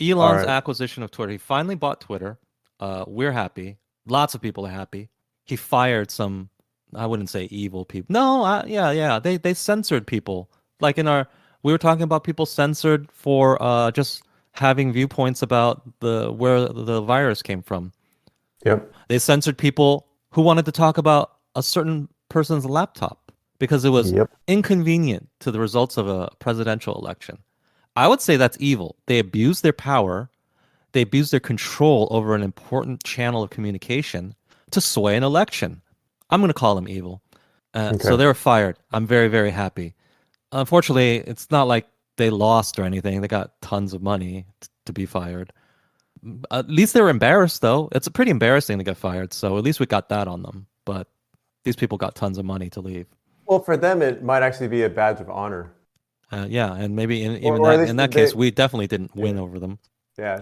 All Elon's right. acquisition of Twitter. He finally bought Twitter. We're happy. Lots of people are happy. He fired some, I wouldn't say evil people. No, yeah. They censored people. Like we were talking about people censored for just having viewpoints about the where the virus came from. Yep. They censored people who wanted to talk about a certain person's laptop because it was Yep. inconvenient to the results of a presidential election. I would say that's evil. They abused their power, they abused their control over an important channel of communication to sway an election. I'm going to call them evil. So Okay. they were fired. I'm very, very happy. Unfortunately, it's not like they lost or anything. They got tons of money to be fired. At least they were embarrassed, though. It's pretty embarrassing to get fired. So at least we got that on them. But these people got tons of money to leave. Well, for them, it might actually be a badge of honor, Yeah, and maybe even or at that in least that they, case, we definitely didn't yeah, win over them. yeah.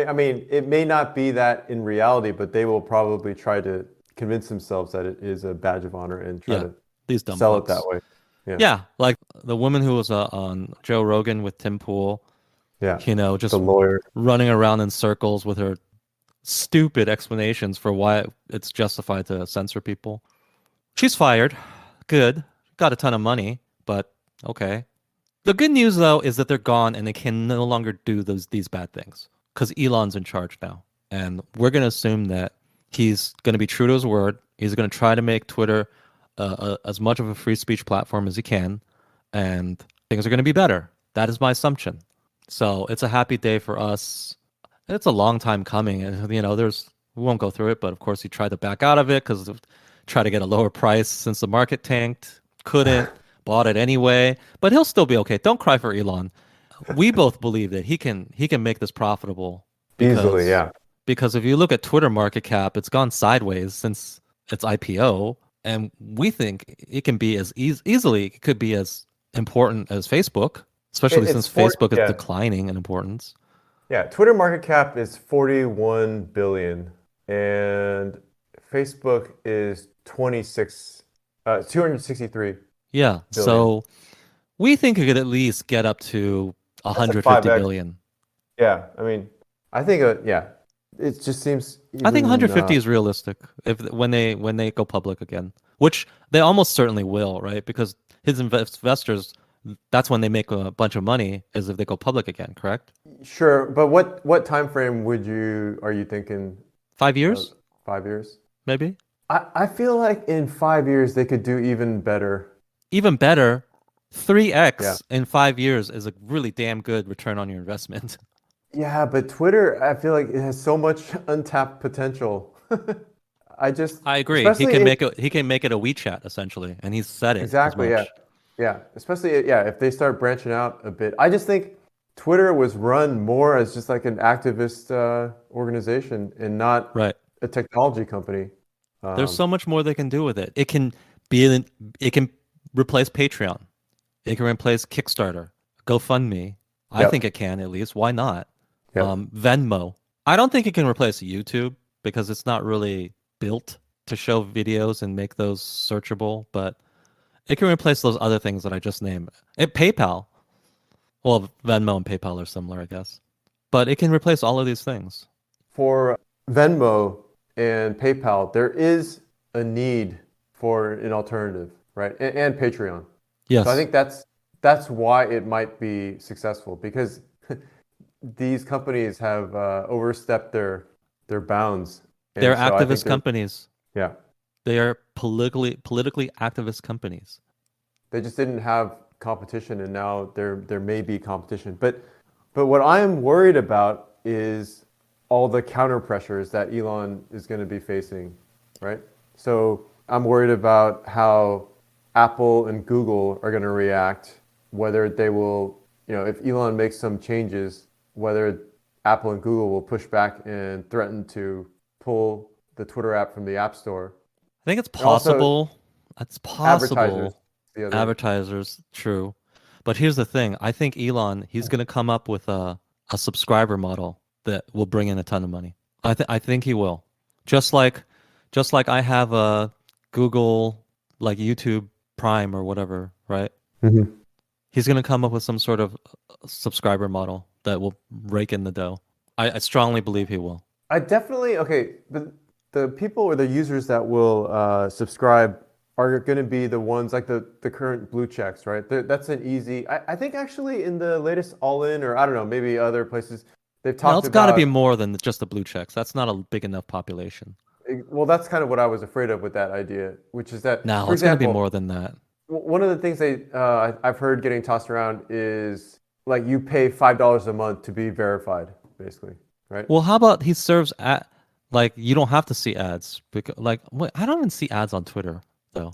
I mean, it may not be that in reality, but they will probably try to convince themselves that it is a badge of honor and try Yeah, to these dumb sell it that fucks. way. Yeah. Yeah, like the woman who was on Joe Rogan with Tim Pool, Yeah. The just lawyer. running around in circles with her stupid explanations for why it's justified to censor people. She's fired. Good. Got a ton of money, but okay. The good news though is that they're gone and they can no longer do these bad things because Elon's in charge now, and we're gonna assume that he's gonna be true to his word. He's gonna try to make Twitter as much of a free speech platform as he can, and things are gonna be better. That is my assumption. So it's a happy day for us. It's a long time coming, and there's we won't go through it, but of course he tried to back out of it because try to get a lower price since the market tanked. Couldn't, bought it anyway, but he'll still be okay. Don't cry for Elon. We both believe that he can make this profitable Easily, because yeah. if you look at Twitter market cap, it's gone sideways since its IPO, and we think it can be as easily it could be as important as Facebook, especially It's since for Facebook is yeah. declining in importance. Yeah, Twitter market cap is 41 billion and Facebook is 263 Yeah, billion. so we think it could at least get up to That's a 150 5x. billion. Yeah, I mean, I think yeah, it just seems I think even 150 is realistic if when they go public again, which they almost certainly will, right? Because his investors, that's when they make a bunch of money, is if they go public again, correct? sure, but what time frame are you thinking? 5 years, 5 years? maybe. I feel like in 5 years they could do even better. Even better, Yeah. 3x in 5 years is a really damn good return on your investment. Yeah, but Twitter, I feel like it has so much untapped potential. I just, I agree. He especially can in, make it a WeChat essentially, and he's said it as exactly, yeah. much. Yeah, especially yeah, if they start branching out a bit. I just think Twitter was run more as just like an activist organization and not Right. a technology company. There's Um, so much more they can do with it. Be an, it can replace Patreon. It can replace Kickstarter, GoFundMe. I think yep, it can at least. Why not? yep. Venmo. I don't think it can replace YouTube because it's not really built to show videos and make those searchable, but it can replace those other things that I just named. PayPal. Well, Venmo and PayPal are similar, I guess. But it can replace all of these things. For Venmo and PayPal, there is a need for an alternative, right? And Patreon. So I Yes. think that's why it might be successful because these companies have overstepped their bounds, They're and so I think activist they're companies. yeah They are politically activist companies. they just didn't have competition, and now there may be competition. But what I'm worried about is all the counter pressures that Elon is going to be facing, right? So I'm worried about how Apple and Google are going to react, whether they will, if Elon makes some changes, whether Apple and Google will push back and threaten to pull the Twitter app from the App Store. I think it's And also possible. It's advertisers, possible. the other. Advertisers, true. But here's the thing. I think Elon, he's going to come up with a subscriber model that will bring in a ton of money. I think he will. Just like I have a Google like YouTube Prime or whatever, right? Mhm. He's going to come up with some sort of subscriber model that will rake in the dough. I strongly believe he will. I definitely okay. The people or the users that will subscribe are going to be the ones like the current blue checks, right? That's an easy. I think actually in the latest All In or I don't know, maybe other places they've No, talked it's got to be about. more than just the blue checks. That's not a big enough population. Well, that's kind of what I was afraid of with that idea, which is that, No, for it's going to be example, more than that. one of the things I've heard getting tossed around is like you pay $5 a month to be verified, basically, right? Well, how about he serves at like you don't have to see ads because like what, I don't even see ads on Twitter though.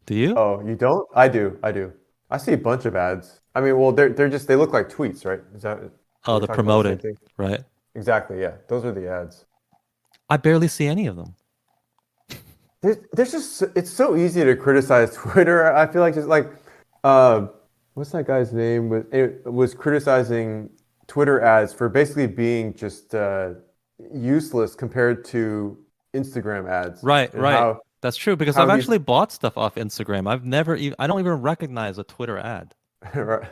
Do you? Oh, you don't? I do. I do. I see a bunch of ads. I mean, well, they're just they look like tweets, right? Is that are Oh, we the talking about the same promoted, thing? right? Exactly. Yeah, those are the ads. I barely see any of them. There's just it's so easy to criticize Twitter. I feel like just like uh, what's that guy's name? It was criticizing Twitter ads for basically being just useless compared to Instagram ads Right, and right. That's true because I've how he's actually bought stuff off Instagram. I've never even I don't even recognize a Twitter ad. right.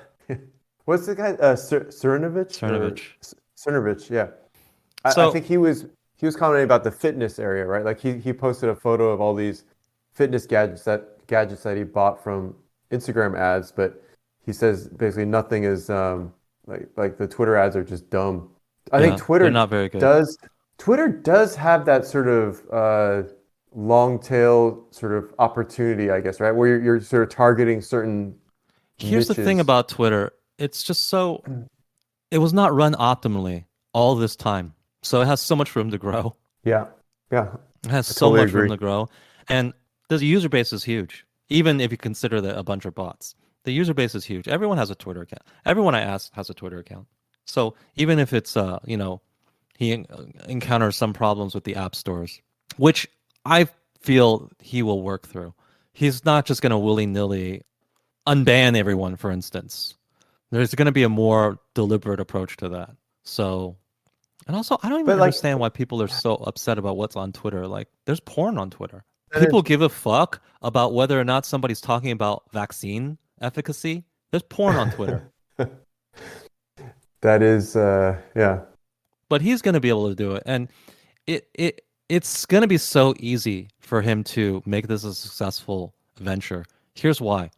What's the guy? Cernovich or Cernovich. Cernovich? Yeah. I So think he was commenting about the fitness area, right? Like he posted a photo of all these fitness gadgets that he bought from Instagram ads, but he says basically nothing is like the Twitter ads are just dumb. I think yeah, they're not very good. does Twitter does have that sort of long tail sort of opportunity, I guess, right? Where you're sort of targeting certain Here's the thing niches. about Twitter. It's just so it was not run optimally all this time. So it has so much room to grow. Yeah, yeah, It has I so totally much room agree. to grow. And the user base is huge. Even if you consider that a bunch of bots. The user base is huge. Everyone has a Twitter account. Everyone I ask has a Twitter account. So even if it's he encounters some problems with the app stores, which I feel he will work through. He's not just going to willy-nilly unban everyone, for instance. There's going to be a more deliberate approach to that. So, and also, I don't even But like, understand why people are so upset about what's on Twitter. Like, there's porn on Twitter. that People is give a fuck about whether or not somebody's talking about vaccine efficacy. There's porn on Twitter. that is yeah. But he's going to be able to do it. And it's going to be so easy for him to make this a successful venture. Here's why.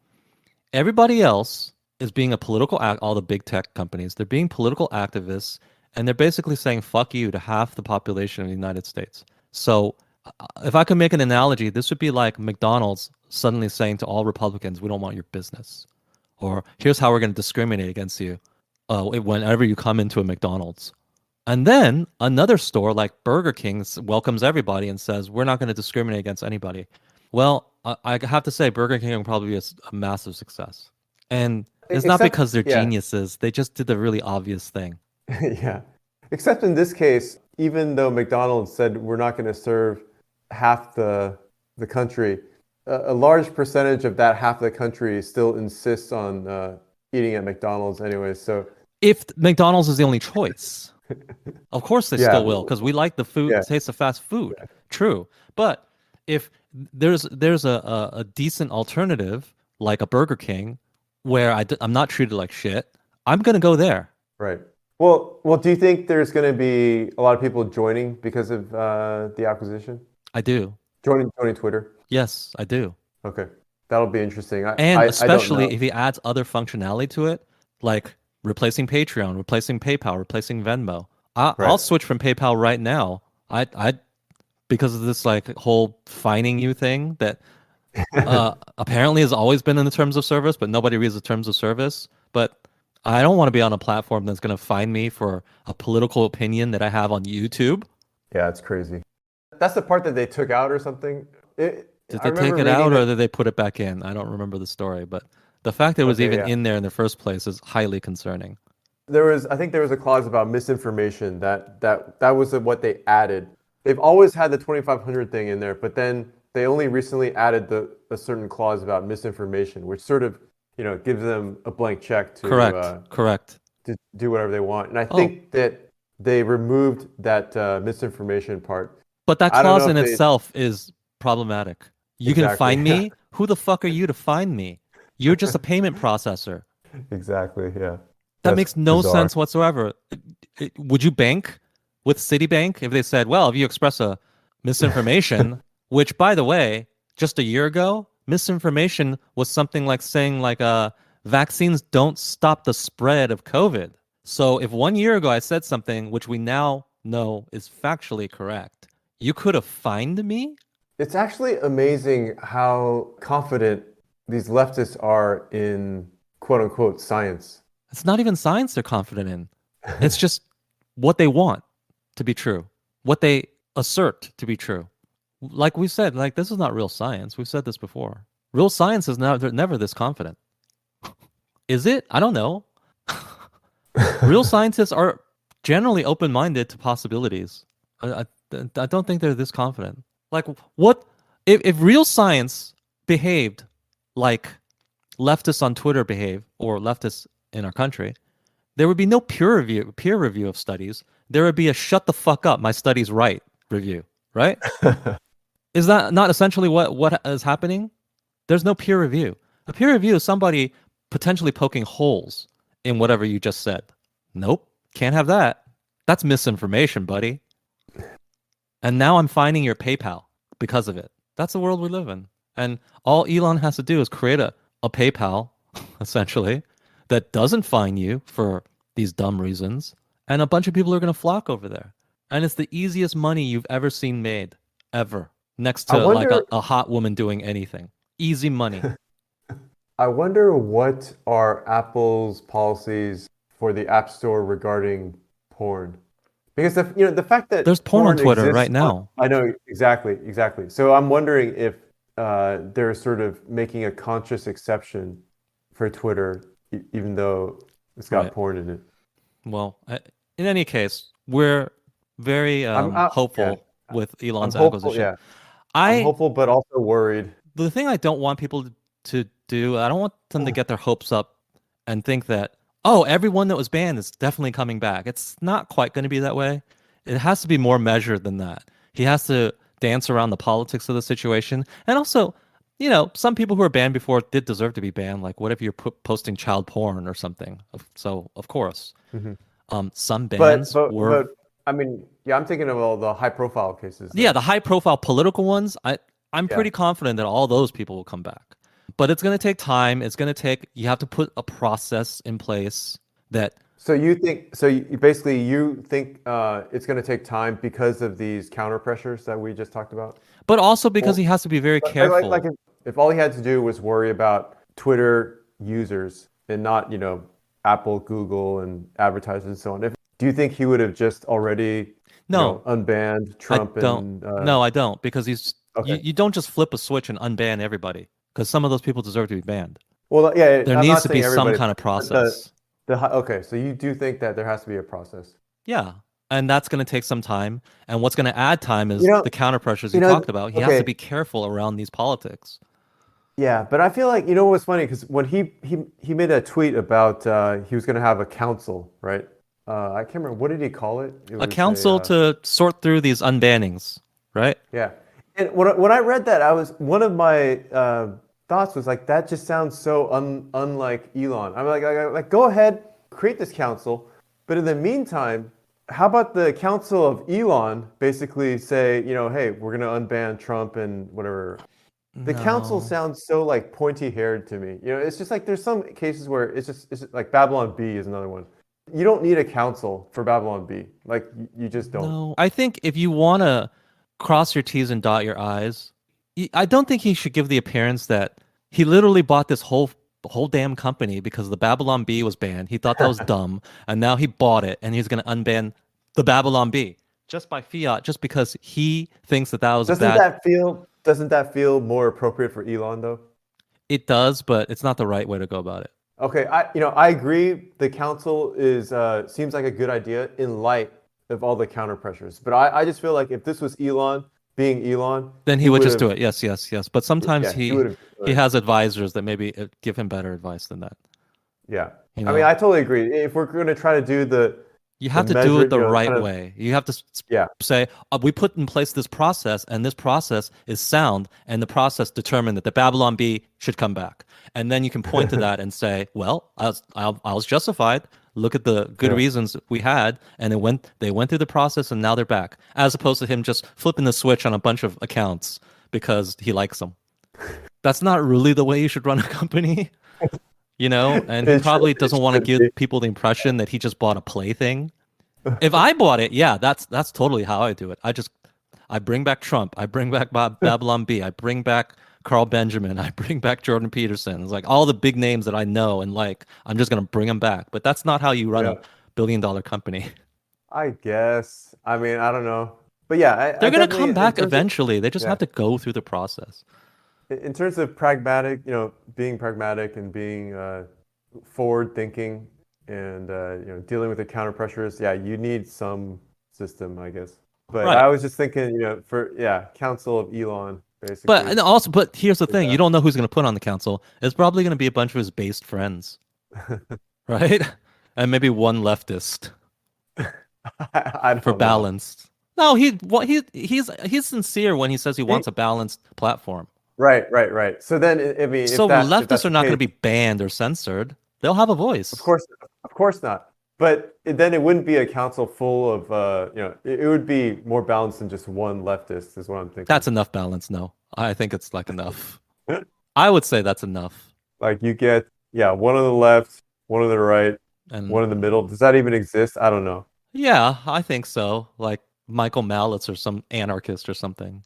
Everybody else is being a political act, all the big tech companies, they're being political activists and they're basically saying fuck you to half the population of the United States. So if I could make an analogy, this would be like McDonald's suddenly saying to all Republicans, we don't want your business. Or here's how we're going to discriminate against you whenever you come into a McDonald's. And then another store like Burger King welcomes everybody and says, we're not going to discriminate against anybody. Well, I have to say, Burger King will probably be a massive success. And it's not Except because they're yeah, geniuses. They just did the really obvious thing. yeah. Except in this case, even though McDonald's said we're not going to serve half the country, a large percentage of that half of the country still insists on eating at McDonald's anyway. So If McDonald's is the only choice, of course they yeah, still will because we like the food, yeah, the taste of fast food. True. But if there's a decent alternative like a Burger King where I'm not treated like shit, I'm going to go there. right. Well, do you think there's going to be a lot of people joining because of the acquisition? I do. Joining Twitter? Yes, I do. Okay, that'll be interesting. And I don't especially know. if he adds other functionality to it, like replacing Patreon, replacing PayPal, replacing Venmo. I'll Right. switch from PayPal right now. I because of this like whole fining you thing that apparently has always been in the terms of service, but nobody reads the terms of service. But I don't want to be on a platform that's going to fine me for a political opinion that I have on YouTube. Yeah, it's crazy. That's the part that they took out or something. Did I they take remember it reading out or that. did they put it back in? I don't remember the story, but the fact that it was Okay, even yeah. in there in the first place is highly concerning. I think there was a clause about misinformation that was what they added. They've always had the 2500 thing in there, but then they only recently added a certain clause about misinformation, which sort of, gives them a blank check Correct. Correct. to do whatever they want. And I Oh, think that they removed that misinformation part. but that I don't clause know in if they itself is problematic. You can exactly. find Yeah, me. Who the fuck are you to find me? You're just a payment processor. exactly. Yeah. That That's makes no bizarre. sense whatsoever. Would you bank with Citibank if they said, well, if you express a misinformation, which by the way, just a year ago, misinformation was something like saying like vaccines don't stop the spread of COVID. So if 1 year ago I said something which we now know is factually correct, you could have fined me? It's actually amazing how confident these leftists are in quote unquote science. It's not even science they're confident in. It's just what they want to be true, what they assert to be true. Like we said, like this is not real science. We've said this before. Real science is never this confident. Is it? I don't know. Real scientists are generally open-minded to possibilities. I don't think they're this confident. Like what if real science behaved like leftists on Twitter behave or leftists in our country, there would be no peer review of studies. There would be a shut the fuck up, my study's right review, right? Is that not essentially what is happening? There's no peer review. A peer review is somebody potentially poking holes in whatever you just said. Nope, can't have that. That's misinformation, buddy. And now I'm finding your PayPal because of it. That's the world we live in. And all Elon has to do is create a PayPal, essentially, that doesn't fine you for these dumb reasons. And a bunch of people are going to flock over there. And it's the easiest money you've ever seen made, ever. Next I to like wonder a hot woman doing anything. Easy money. I wonder what are Apple's policies for the App Store regarding porn. Because the fact that There's porn on Twitter exists right now. I know exactly. So I'm wondering if they're sort of making a conscious exception for Twitter, even though it's got Right. porn in it. Well, in any case, we're very Yeah, hopeful with I'm Elon's hopeful. acquisition. Yeah, I'm I hopeful, but also worried. The thing I don't want people to do, I don't want them to get their hopes up and think that, oh, everyone that was banned is definitely coming back. It's not quite going to be that way. It has to be more measured than that. He has to dance around the politics of the situation. And also, some people who were banned before did deserve to be banned. Like, what if you're posting child porn or something? So, of course, Hmm. some But bans but were, but I mean, yeah, I'm thinking of all the high-profile cases, yeah, though. the high profile political ones. I'm Yeah. pretty confident that all those people will come back. But it's going to take time. You have to put a process in place that, So you think, so basically you think it's going to take time because of these counter pressures that we just talked about? but also because Well, he has to be very like careful. if all he had to do was worry about Twitter users and not, Apple, Google, and advertisers and so on. Do you think he would have just already, No, unbanned I Trump don't. and No, I don't, because okay. you don't just flip a switch and unban everybody, because some of those people deserve to be banned. Well, yeah, There I'm needs not to be saying some everybody, kind of but the process. okay, so you do think that there has to be a process. Yeah. And that's going to take some time. And what's going to add time You is know, the counter pressures you you know, talked about. He has to okay. be careful around these politics. Yeah, but I feel like what's funny because when he made a tweet about he was going to have a council, right? I can't remember what did he call it. It A was a council to sort through these unbannings, right? yeah. And when I read that, I was one of my thoughts was like that just sounds so unlike Elon. I'm like go ahead, create this council, but in the meantime, how about the council of Elon basically say hey, we're going to unban Trump and whatever. The council No. sounds so like pointy-haired to me. It's just like there's some cases where it's just like Babylon B is another one. You don't need a council for Babylon B. Like you just don't. No. I think if you want to cross your T's and dot your I's, I don't think he should give the appearance that he literally bought this whole damn company because the Babylon B was banned. He thought that was dumb, and now he bought it, and he's going to unban the Babylon B just by fiat, just because he thinks that was a Doesn't bad. that feel more appropriate for Elon though? It does, but it's not the right way to go about it. Okay, I agree. The council is seems like a good idea in light of all the counter pressures. But I just feel like if this was Elon being Elon, Then he he would would just do have it. Yes, yes, yes. But sometimes yeah he would have he has advisors that maybe give him better advice than that. yeah. You I mean, know, I totally agree. If we're going to try to do you the have to do it measured, the right kind of way. You have to yeah. say, we put in place this process, and this process is sound, and the process determined that the Babylon Bee should come back. And then you can point to that and say, well, I was justified. Look at the good Yeah. reasons we had, and they went through the process, and now they're back. As opposed to him just flipping the switch on a bunch of accounts because he likes them. That's not really the way you should run a company, you know? And he probably It doesn't want to should be. give people the impression that he just bought a plaything. If I bought it, yeah, that's totally how I do it. I bring back Trump, I bring back Babylon B, I bring back Carl Benjamin, I bring back Jordan Peterson. It's like all the big names that I know and like, I'm just gonna bring them back. But that's not how you run Yeah. a billion-dollar company. I guess. I mean, I don't know. But yeah, I They're gonna definitely come in back terms of eventually. They just yeah, have to go through the process. in terms of pragmatic, being pragmatic and being forward thinking and dealing with the counter pressures, yeah, you need some system, I guess. But Right. I was just thinking, for yeah, Council of Elon, But basically. and also, but here's the thing: Yeah. you don't know who's going to put on the council. It's probably going to be a bunch of his based friends, right? And maybe one leftist I for don't know. balance. No, he's sincere when he says he wants He, a balanced platform. right, right, right. So then, I mean, So if that's leftists are the not going to case, be banned or censored. They'll have a of voice. course, of course not. But then it wouldn't be a council full of, it would be more balanced than just one leftist, is what I'm thinking. That's enough balance. No, I think it's like enough. I would say that's enough. Like you get, yeah, one on the left, one on the right, one And in the middle. Does that even exist? I don't know. yeah, I think so. Like Michael Mallitz or some anarchist or something,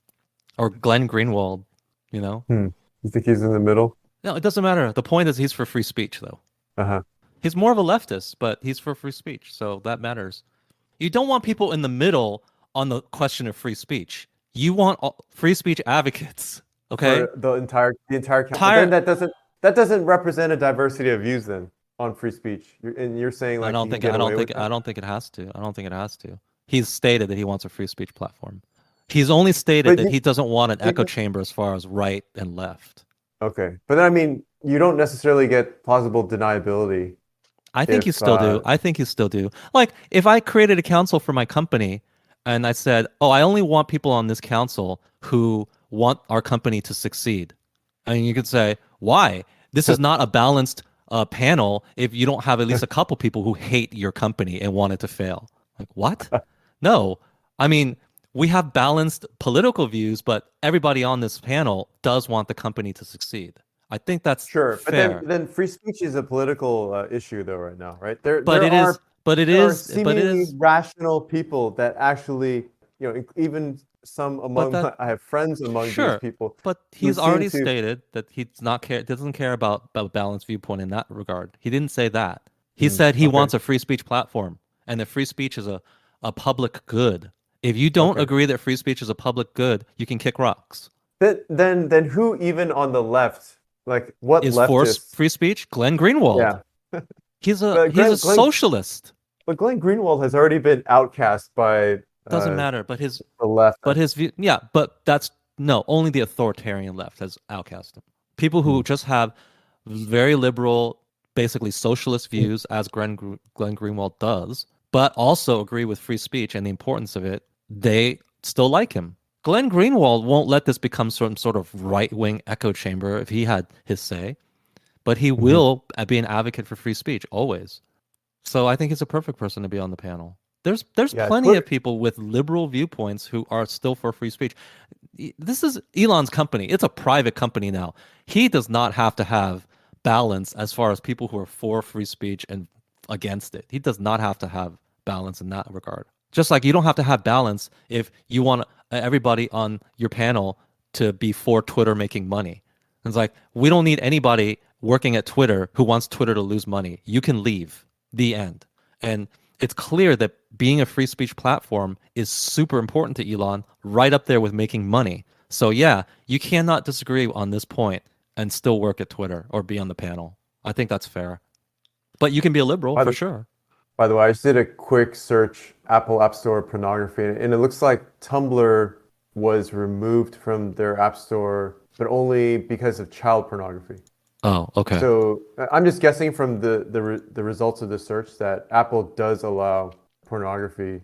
or Glenn Greenwald. You know. Hmm. You think he's in the middle? No, it doesn't matter. The point is he's for free speech, though. Uh-huh. He's more of a leftist, but he's for free speech, so that matters. You don't want people in the middle on the question of free speech. You want free speech advocates, okay? For the entire count. But then Entire. that doesn't represent a diversity of views then on free speech. And you're saying I like don't you can think. get I don't away with think. I that? don't think it has to. I don't think it has to. He's stated that he wants a free speech platform. He's only stated But that he doesn't want an echo you chamber as far as right and left. okay. But then I mean, you don't necessarily get plausible deniability I think you if still do. I think you still do. Like if I created a council for my company and I said, "Oh, I only want people on this council who want our company to succeed." And you could say, "Why? This is not a balanced panel if you don't have at least a couple people who hate your company and want it to fail." Like, what? No. I mean, we have balanced political views, but everybody on this panel does want the company to succeed. I think that's sure, but then fair. then free speech is a political issue though right now, right? There But there it is are but it there are is but it seemingly is rational people that actually, even some but among that I have friends among these sure. people But who he's seem already to stated that he's not care doesn't care about balanced viewpoint in that regard. He didn't say that. He Hmm, said he okay, wants a free speech platform and that free speech is a public good. If you don't okay. agree that free speech is a public good, you can kick rocks. Then who even on the left, like what Is force leftists? free speech? Glenn Greenwald. Yeah, He's but a socialist. Glenn Greenwald has already been outcast by Doesn't uh, matter. the left. But his view, yeah, but that's no, only the authoritarian left has outcast him. People Hmm, who just have very liberal, basically socialist views, as Glenn Greenwald does, but also agree with free speech and the importance of it, they still like him. Glenn Greenwald won't let this become some sort of right wing echo chamber if he had his say, but he mhm. will be an advocate for free speech always. So I think he's a perfect person to be on the panel. There's Yeah, plenty Twitter. of people with liberal viewpoints who are still for free speech. This is Elon's company. It's a private company now. He does not have to have balance as far as people who are for free speech and against it. He does not have to have balance in that regard. Just like you don't have to have balance if you want everybody on your panel to be for Twitter making money. It's like we don't need anybody working at Twitter who wants Twitter to lose money. You can leave. The end. And it's clear that being a free speech platform is super important to Elon, right up there with making money. So yeah, you cannot disagree on this point and still work at Twitter or be on the panel. I think that's fair. But you can be a liberal By for the sure. By the way, I just did a quick search, Apple App Store pornography, and it looks like Tumblr was removed from their App Store, but only because of child pornography. Oh, okay. So I'm just guessing from the results of the search that Apple does allow pornography